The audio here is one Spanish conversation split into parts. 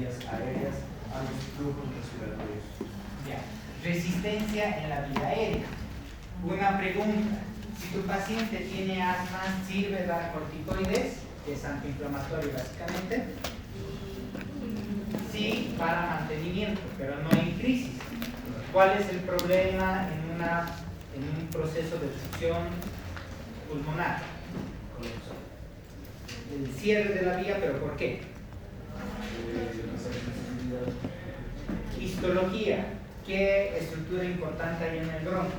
vías aéreas a los flujos respiratorios. Ya. Resistencia en la vía aérea. Una pregunta: si tu paciente tiene asma, ¿sirve dar corticoides, que es antiinflamatorio básicamente? Sí, para mantenimiento, pero no en crisis. ¿Cuál es el problema en un proceso de obstrucción pulmonar? El cierre de la vía, ¿pero por qué? Histología. ¿Qué estructura importante hay en el bronquio?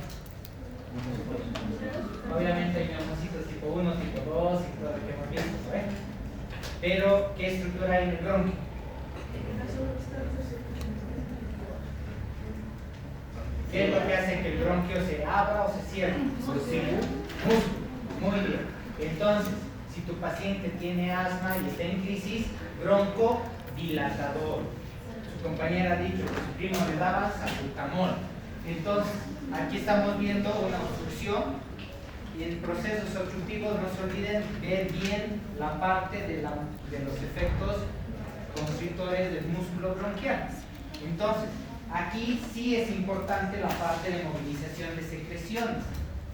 Obviamente hay neumocitos tipo 1, tipo 2 y todo lo que hemos visto, ¿sabes? Pero, ¿qué estructura hay en el bronquio? ¿Qué es lo que hace que el bronquio se abra o se cierre? Músculo. Muy bien. Entonces, si tu paciente tiene asma y está en crisis, broncodilatador. Su compañera ha dicho que su primo le daba salbutamol. Entonces, aquí estamos viendo una obstrucción y en procesos obstructivos no se olviden ver bien la parte de los efectos constrictores del músculo bronquial. Entonces, aquí sí es importante la parte de movilización de secreciones.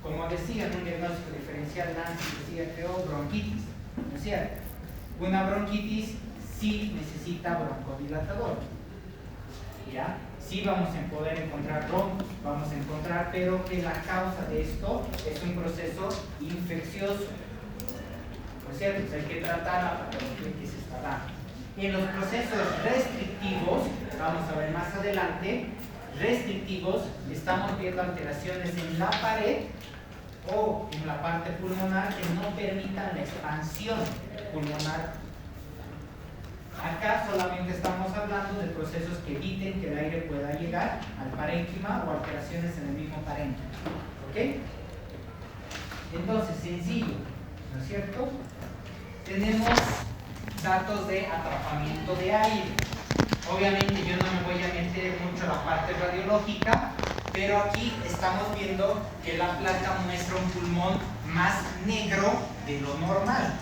Como decía en un diagnóstico diferencial, Nancy decía, creo, bronquitis, ¿no es cierto? Una bronquitis sí necesita broncodilatador. ¿Ya? Sí vamos a poder encontrar broncos, vamos a encontrar, pero que la causa de esto es un proceso infeccioso. ¿No es cierto? Pues hay que tratar la patología que se está dando. En los procesos restrictivos, vamos a ver más adelante, restrictivos, estamos viendo alteraciones en la pared o en la parte pulmonar que no permitan la expansión pulmonar. Acá solamente estamos hablando de procesos que eviten que el aire pueda llegar al parénquima o alteraciones en el mismo parénquima. ¿Ok? Entonces, sencillo, ¿no es cierto? Tenemos datos de atrapamiento de aire. Obviamente yo no me voy a meter mucho a la parte radiológica, pero aquí estamos viendo que la placa muestra un pulmón más negro de lo normal.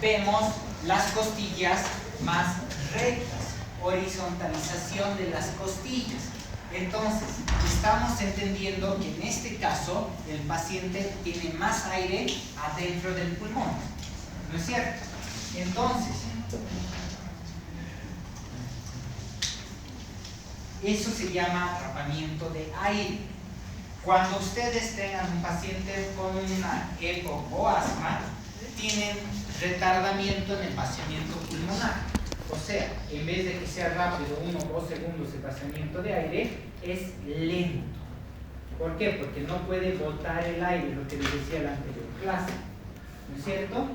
Vemos las costillas más rectas, horizontalización de las costillas. Entonces, estamos entendiendo que en este caso el paciente tiene más aire adentro del pulmón, ¿no es cierto? Entonces, eso se llama atrapamiento de aire. Cuando ustedes tengan un paciente con una EPO o asma, tienen retardamiento en el vaciamiento pulmonar. O sea, en vez de que sea rápido, 1 o 2 segundos el vaciamiento de aire, es lento. ¿Por qué? Porque no puede botar el aire, lo que les decía en la anterior clase. ¿No es cierto?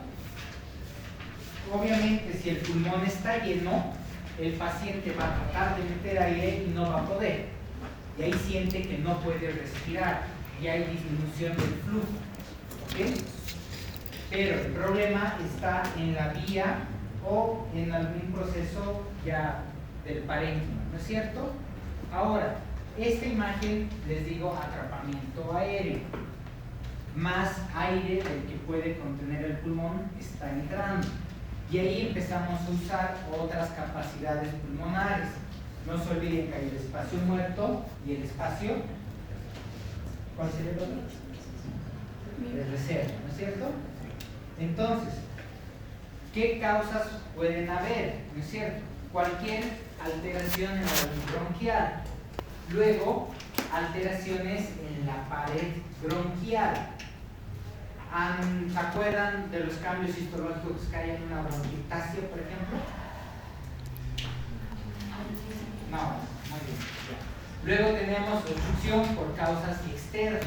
Obviamente, si el pulmón está lleno, el paciente va a tratar de meter aire y no va a poder. Y ahí siente que no puede respirar y hay disminución del flujo. ¿Ok? Pero el problema está en la vía o en algún proceso ya del parénquima, ¿no es cierto? Ahora, esta imagen, les digo, atrapamiento aéreo. Más aire del que puede contener el pulmón está entrando. Y ahí empezamos a usar otras capacidades pulmonares. No se olviden que hay el espacio muerto y el espacio, ¿cuál sería el otro? De reserva, ¿no es cierto? Entonces, ¿qué causas pueden haber? ¿No es cierto? Cualquier alteración en la bronquial. Luego, alteraciones en la pared bronquial. ¿Se acuerdan de los cambios histológicos que hay en una bronquiectasia, por ejemplo? No, muy bien. Luego tenemos obstrucción por causas externas.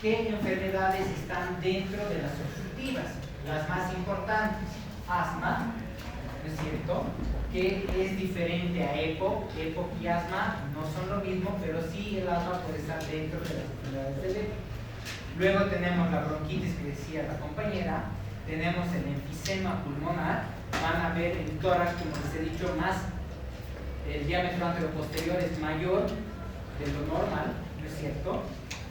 ¿Qué enfermedades están dentro de las obstructivas? Las más importantes: asma, ¿no es cierto? Que es diferente a EPO. EPO y asma no son lo mismo, pero sí el asma puede estar dentro de las enfermedades del EPO. Luego tenemos la bronquitis que decía la compañera, tenemos el enfisema pulmonar. Van a ver el tórax, como les he dicho, más el diámetro anteroposterior es mayor de lo normal, ¿no es cierto?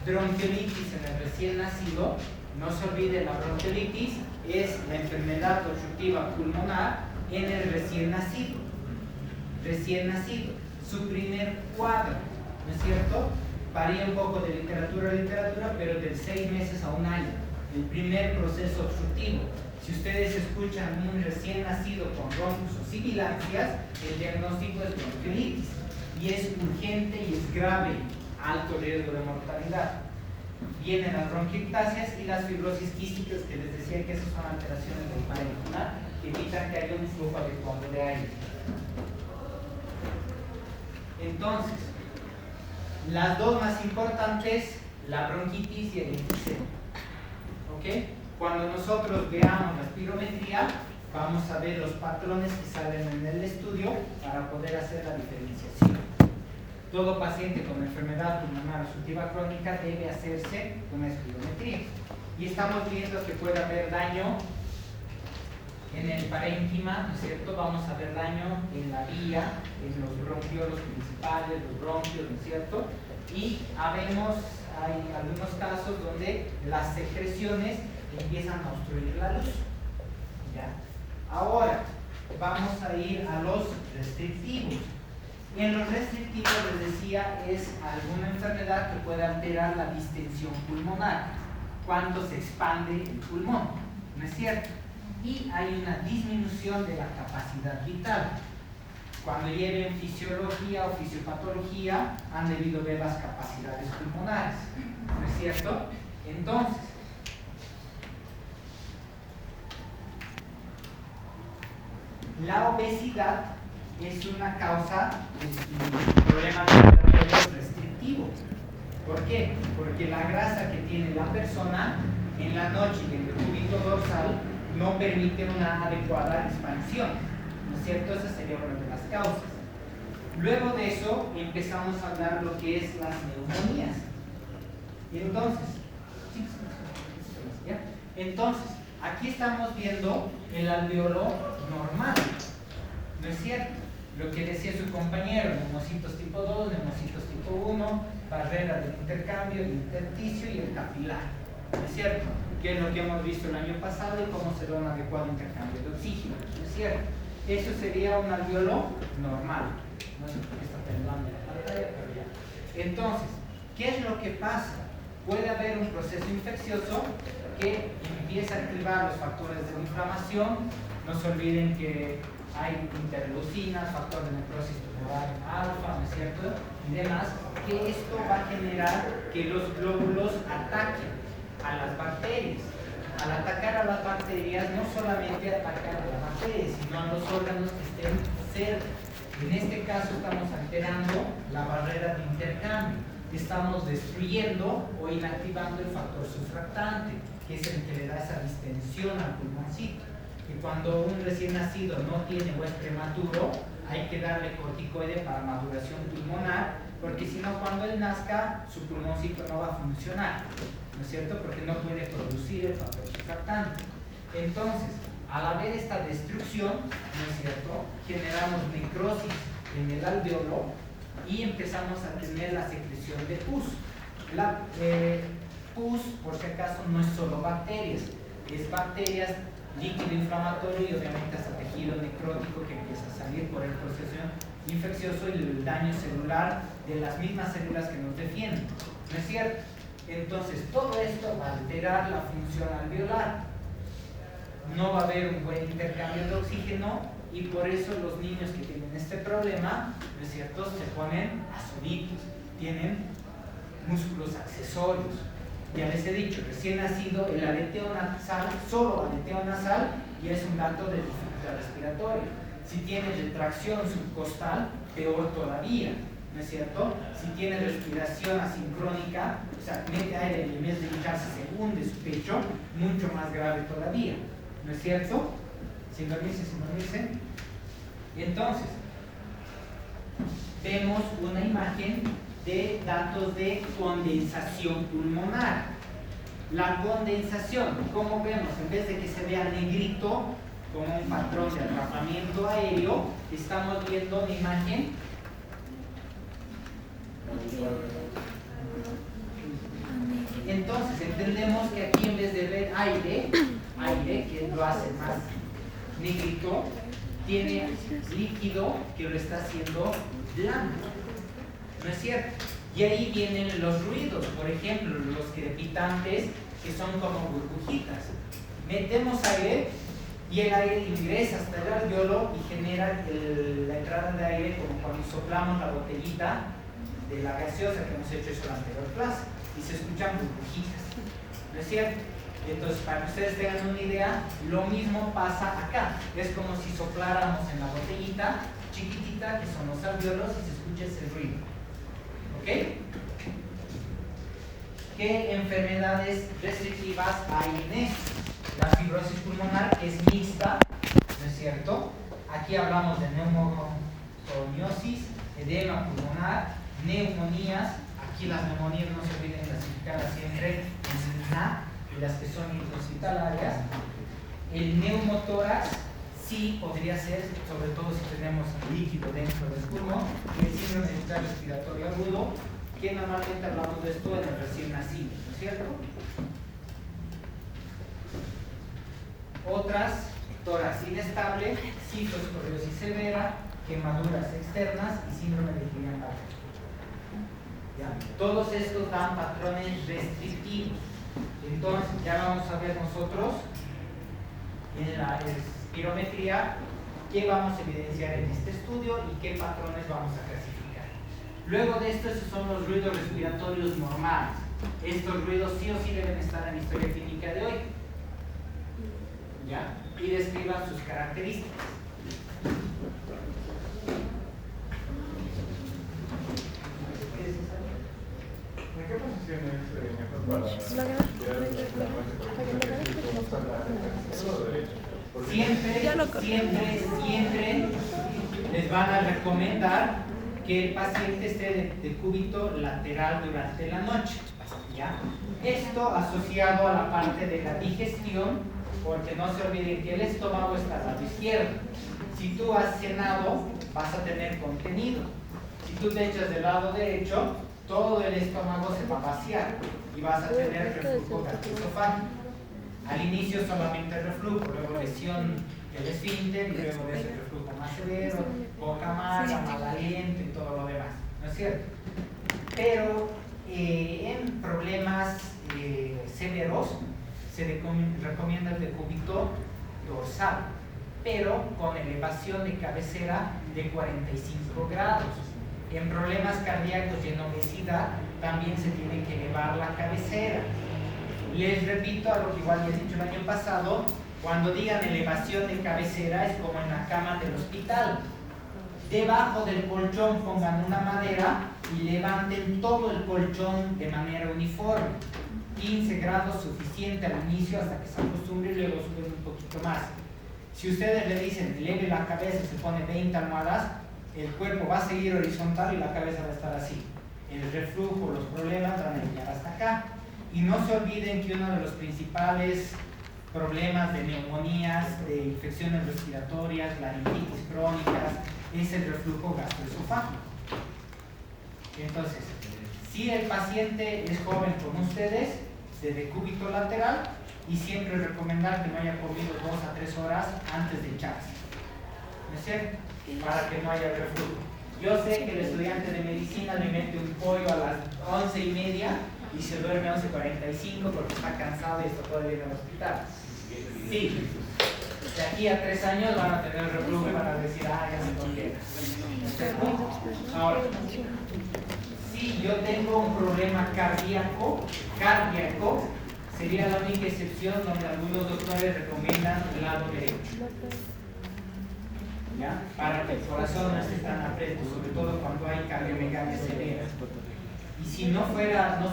Bronquiolitis en el recién nacido, No se olvide, la bronquiolitis es la enfermedad obstructiva pulmonar en el recién nacido. Recién nacido. Su primer cuadro, ¿no es cierto? Varía un poco de literatura a literatura, pero de 6 meses a 1 año. El primer proceso obstructivo. Si ustedes escuchan un recién nacido con bronquios o sibilancias, el diagnóstico es bronquiolitis. Y es urgente y es grave, alto riesgo de mortalidad. Vienen las bronquiectasias y las fibrosis quísticas, que les decía que esas son alteraciones del parénquima que evitan que haya un flujo adecuado de aire. Entonces, las dos más importantes, la bronquitis y el enfisema. ¿Ok? Cuando nosotros veamos la espirometría, vamos a ver los patrones que salen en el estudio para poder hacer la diferenciación. Todo paciente con enfermedad pulmonar obstructiva crónica debe hacerse una espirometría. Y estamos viendo que puede haber daño en el parénquima, ¿no es cierto? Vamos a ver daño en la vía, en los bronquiolos principales, los bronquios, ¿no es cierto? Y hay algunos casos donde las secreciones empiezan a obstruir la luz. ¿Ya? Ahora, vamos a ir a los restrictivos. En los restrictivos, les decía, es alguna enfermedad que puede alterar la distensión pulmonar cuando se expande el pulmón, ¿no es cierto? Y hay una disminución de la capacidad vital. Cuando lleven fisiología o fisiopatología, han debido ver las capacidades pulmonares, ¿no es cierto? Entonces, la obesidad es una causa de problemas respiratorios restrictivos. ¿Por qué? Porque la grasa que tiene la persona en la noche y en el cúbito dorsal no permite una adecuada expansión, ¿no es cierto? Esa sería una de las causas. Luego de eso empezamos a hablar lo que es las neumonías. Y entonces, aquí estamos viendo el alveolo normal, ¿no es cierto? Lo que decía su compañero, neumocitos tipo 2, neumocitos tipo 1, barrera del intercambio, el intersticio y el capilar, ¿no es cierto? Que es lo que hemos visto el año pasado y cómo se da un adecuado intercambio de oxígeno, ¿no es cierto? Eso sería un alveolo normal. No sé por qué está temblando la pantalla, pero ya. Entonces, ¿qué es lo que pasa? Puede haber un proceso infeccioso que empieza a activar los factores de la inflamación. No se olviden que hay interleucinas, factor de necrosis tumoral alfa, ¿no es cierto? Y demás, que esto va a generar que los glóbulos ataquen a las bacterias. Al atacar a las bacterias, no solamente atacan a las bacterias, sino a los órganos que estén cerca. En este caso estamos alterando la barrera de intercambio. Estamos destruyendo o inactivando el factor surfactante, que es el que le da esa distensión al pulmoncito. Y cuando un recién nacido no tiene o es prematuro, hay que darle corticoide para maduración pulmonar, porque si no, cuando él nazca, su pulmoncito no va a funcionar, ¿no es cierto? Porque no puede producir el factor surfactante. Entonces, al haber esta destrucción, ¿no es cierto?, generamos necrosis en el alveolo y empezamos a tener la secreción de pus. La pus, por si acaso, no es solo bacterias, es bacterias, líquido inflamatorio y obviamente hasta tejido necrótico que empieza a salir por el proceso infeccioso y el daño celular de las mismas células que nos defienden, ¿no es cierto? Entonces, todo esto va a alterar la función alveolar. No va a haber un buen intercambio de oxígeno y por eso los niños que tienen este problema, ¿no es cierto?, se ponen azulitos, tienen músculos accesorios. Ya les he dicho, recién nacido, el aleteo nasal, solo aleteo nasal, ya es un dato de dificultad respiratoria. Si tiene retracción subcostal, peor todavía, ¿no es cierto? Si tiene respiración asincrónica, o sea, mete aire y en vez de hincharse se hunde su pecho, mucho más grave todavía, ¿no es cierto? Sin dormirse. Entonces, vemos una imagen de datos de condensación pulmonar. La condensación, como vemos, en vez de que se vea negrito como un patrón de atrapamiento aéreo, estamos viendo una imagen Entonces entendemos que aquí en vez de ver aire, que lo hace más negrito, tiene líquido que lo está haciendo blanco. ¿No es cierto? Y ahí vienen los ruidos, por ejemplo, los crepitantes, que son como burbujitas. Metemos aire y el aire ingresa hasta el alveolo y genera la entrada de aire, como cuando soplamos la botellita de la gaseosa que hemos hecho eso en la anterior clase, y se escuchan burbujitas. ¿No es cierto? Entonces, para que ustedes tengan una idea, lo mismo pasa acá. Es como si sopláramos en la botellita chiquitita, que son los alveolos, y se escucha ese ruido. ¿Ok? ¿Qué enfermedades restrictivas hay en esto? La fibrosis pulmonar es mixta, ¿no es cierto? Aquí hablamos de neumoconiosis, edema pulmonar, neumonías. Aquí las neumonías no se olviden clasificarlas siempre en NA, y las que son intrahospitalarias. El neumotórax sí podría ser, sobre todo si tenemos líquido dentro del pulmón, y el síndrome de respiratorio agudo, que normalmente hablamos de esto en el recién nacido, ¿no es cierto? Otras, tórax inestable, citoescoriosis severa, quemaduras externas y síndrome de Guillain-Barré. Todos estos dan patrones restrictivos. Entonces, ya vamos a ver nosotros en la espirometría qué vamos a evidenciar en este estudio y qué patrones vamos a clasificar. Luego de esto, esos son los ruidos respiratorios normales. Estos ruidos sí o sí deben estar en la historia clínica de hoy. ¿Ya? Y describan sus características. ¿En qué posición es mejor para Siempre les van a recomendar que el paciente esté de cúbito lateral durante la noche, ¿ya? Esto asociado a la parte de la digestión, porque no se olviden que el estómago está al lado izquierdo. Si tú has cenado, vas a tener contenido. Si tú te echas del lado derecho, todo el estómago se va a vaciar y vas a tener reflujo gastroesofágico. Al inicio solamente reflujo, luego lesión del esfínter y luego de ese reflujo más severo, boca mala, mal aliento y todo lo demás, ¿no es cierto? Pero en problemas severos se recomienda el decúbito dorsal, pero con elevación de cabecera de 45 grados. En problemas cardíacos y en obesidad también se tiene que elevar la cabecera. Les repito a lo que igual les he dicho el año pasado, cuando digan elevación de cabecera es como en la cama del hospital. Debajo del colchón pongan una madera y levanten todo el colchón de manera uniforme. 15 grados suficiente al inicio hasta que se acostumbre y luego suben un poquito más. Si ustedes le dicen eleve la cabeza y se pone 20 almohadas, el cuerpo va a seguir horizontal y la cabeza va a estar así. El reflujo, los problemas van a llegar hasta acá. Y no se olviden que uno de los principales problemas de neumonías, de infecciones respiratorias, laringitis crónicas, es el reflujo gastroesofágico. Entonces, si el paciente es joven como ustedes, de decúbito lateral, y siempre recomendar que no haya comido 2 a 3 horas antes de echarse. ¿No es cierto? Para que no haya reflujo. Yo sé que el estudiante de medicina le mete un pollo a las 11:30 y se duerme a 11:45 porque está cansado y está todavía en el hospital. Sí. De aquí a 3 años van a tener reflujo y van a decir, ah, ya se congela. Ahora, si yo tengo un problema cardíaco, sería la única excepción donde algunos doctores recomiendan el lado derecho. ¿Ya? Para que el corazón no esté tan aprieto, sobre todo cuando hay cardiomegalia severa. Y si no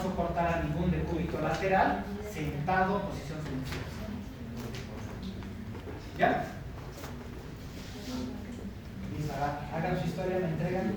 soportara ningún decúbito lateral, sentado, posición silenciosa. ¿Ya? Hagan su historia, me entregan.